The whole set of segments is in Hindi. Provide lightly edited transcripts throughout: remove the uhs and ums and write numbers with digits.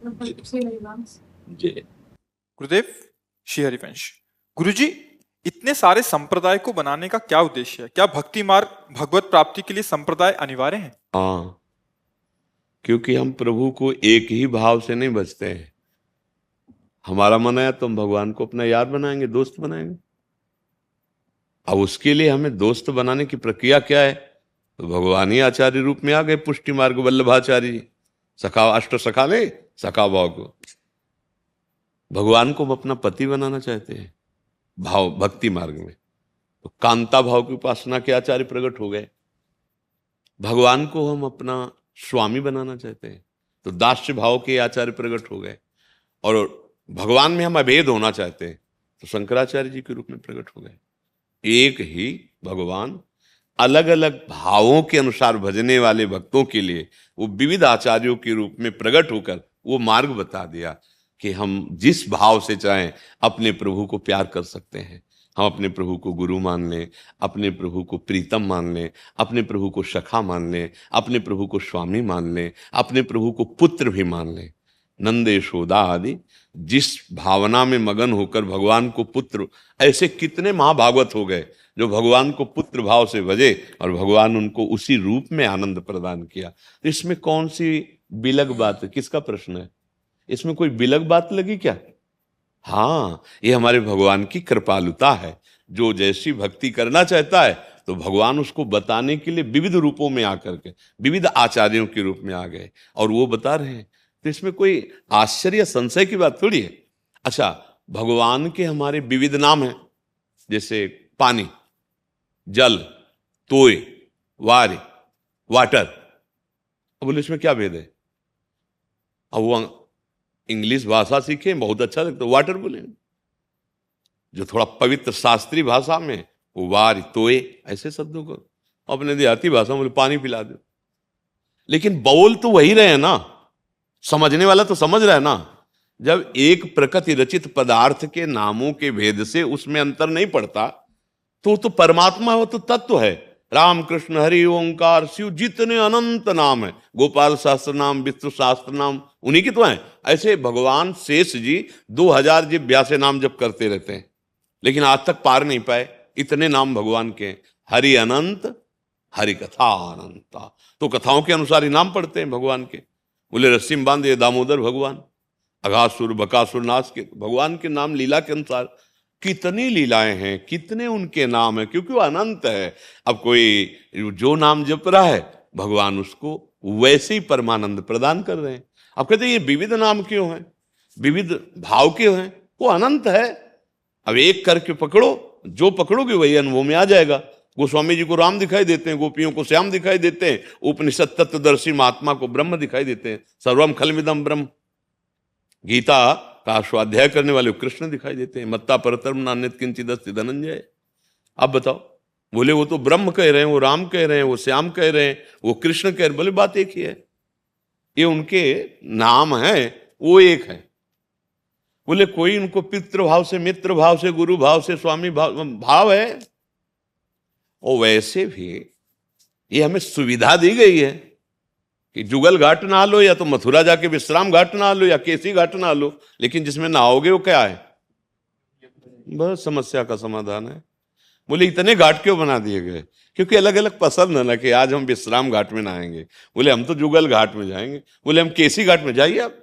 जी गुरुदेव, श्री हरिवंश। गुरुजी, इतने सारे संप्रदाय को बनाने का क्या उद्देश्य है? क्या भक्ति मार्ग भगवत प्राप्ति के लिए संप्रदाय अनिवार्य है? हाँ, क्योंकि हम प्रभु को एक ही भाव से नहीं बचते हैं। हमारा मन है तो हम भगवान को अपना यार बनाएंगे, दोस्त बनाएंगे। अब उसके लिए हमें दोस्त बनाने की प्रक्रिया क्या है? तो भगवान ही आचार्य रूप में आ गए, पुष्टि मार्ग वल्लभाचार्य जी। सखा अष्ट सखा ले सखा भाव को, भगवान को हम अपना पति बनाना चाहते हैं भाव भक्ति मार्ग में। तो कांता भाव की उपासना के आचार्य प्रकट हो गए। भगवान को हम अपना स्वामी बनाना चाहते हैं तो दास्य भाव के आचार्य प्रकट हो गए। और भगवान में हम अभेद होना चाहते हैं तो शंकराचार्य जी के रूप में प्रकट हो गए। एक ही भगवान अलग अलग भावों के अनुसार भजने वाले भक्तों के लिए वो विविध आचार्यों के रूप में प्रकट होकर वो मार्ग बता दिया कि हम जिस भाव से चाहें अपने प्रभु को प्यार कर सकते हैं। हम अपने प्रभु को गुरु मान लें, अपने प्रभु को प्रीतम मान लें, अपने प्रभु को सखा मान लें, अपने प्रभु को स्वामी मान लें, अपने प्रभु को पुत्र भी मान लें। नंद यशोदा आदि जिस भावना में मगन होकर भगवान को पुत्र, ऐसे कितने महाभागवत हो गए जो भगवान को पुत्र भाव से भजे और भगवान उनको उसी रूप में आनंद प्रदान किया। तो इसमें कौन सी बिलग बात है? किसका प्रश्न है? इसमें कोई बिलग बात लगी क्या? हाँ, ये हमारे भगवान की कृपालुता है। जो जैसी भक्ति करना चाहता है तो भगवान उसको बताने के लिए विविध रूपों में आकर के विविध आचार्यों के रूप में आ गए और वो बता रहे हैं। तो इसमें कोई आश्चर्य संशय की बात थोड़ी है। अच्छा, भगवान के हमारे विविध नाम हैं, जैसे पानी, जल, तोय, वार, वाटर। अब बोले इसमें क्या भेद है? अब वो इंग्लिश भाषा सीखे, बहुत अच्छा लगता है, वाटर बोले। जो थोड़ा पवित्र शास्त्रीय भाषा में वो वार, तोय ऐसे शब्दों को, अपने देहाती भाषा में बोले पानी पिला दो। लेकिन बोल तो वही रहे ना, समझने वाला तो समझ रहा है ना। जब एक प्रकृति रचित पदार्थ के नामों के भेद से उसमें अंतर नहीं पड़ता तो परमात्मा हो, तो तत्व है। राम कृष्ण हरि ओंकार शिव, जितने अनंत नाम है, गोपाल शास्त्र नाम, विष्णु शास्त्र नाम, उन्हीं की तो है। ऐसे भगवान शेष जी 2000 जिव्या से नाम जप करते रहते हैं, लेकिन आज तक पार नहीं पाए। इतने नाम भगवान के। हरि अनंत, हरि कथा अनंता, तो कथाओं के अनुसार ही नाम पढ़ते हैं भगवान के। बोले रस्सी में बांधे दामोदर भगवान, अघासुर बकासुर नाश के, भगवान के नाम लीला के अनुसार। कितनी लीलाएं हैं, कितने उनके नाम हैं, क्योंकि वो अनंत है। अब कोई जो नाम जप रहा है भगवान उसको वैसे ही परमानंद प्रदान कर रहे हैं। अब कहते हैं ये विविध नाम क्यों हैं, विविध भाव क्यों हैं? वो अनंत है। अब एक करके पकड़ो, जो पकड़ोगे वही अनुभव में आ जाएगा। गोस्वामी जी को राम दिखाई देते हैं, गोपियों को श्याम दिखाई देते हैं, उपनिषद तत्वदर्शी महात्मा को ब्रह्म दिखाई देते हैं, सर्वम खलविदम ब्रह्म। गीता का स्वाध्याय करने वाले कृष्ण दिखाई देते हैं, मत्ता परतर्म नान्यत किंचित अस्ति धनंजय। अब बताओ, बोले वो तो ब्रह्म कह रहे हैं, वो राम कह रहे हैं, वो श्याम कह रहे हैं, वो कृष्ण कह रहे हैं, बोले बात एक ही है। ये उनके नाम है, वो एक है। बोले कोई उनको पितृ भाव से, मित्र भाव से, गुरु भाव से, स्वामी भाव है। और वैसे भी ये हमें सुविधा दी गई है कि जुगल घाट नहा लो, या तो मथुरा जाके विश्राम घाट नहा लो, या केसी घाट नहा लो, लेकिन जिसमें नहाओगे वो क्या है? बस समस्या का समाधान है। बोले इतने घाट क्यों बना दिए गए? क्योंकि अलग अलग पसंद है ना, कि आज हम विश्राम घाट में नहाएंगे, बोले हम तो जुगल घाट में जाएंगे, बोले हम केसी घाट में, जाइए आप,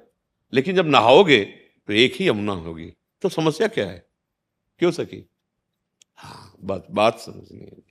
लेकिन जब नहाओगे तो एक ही यमुना होगी। तो समस्या क्या है? क्यों सकी? हाँ, बात समझ नहीं।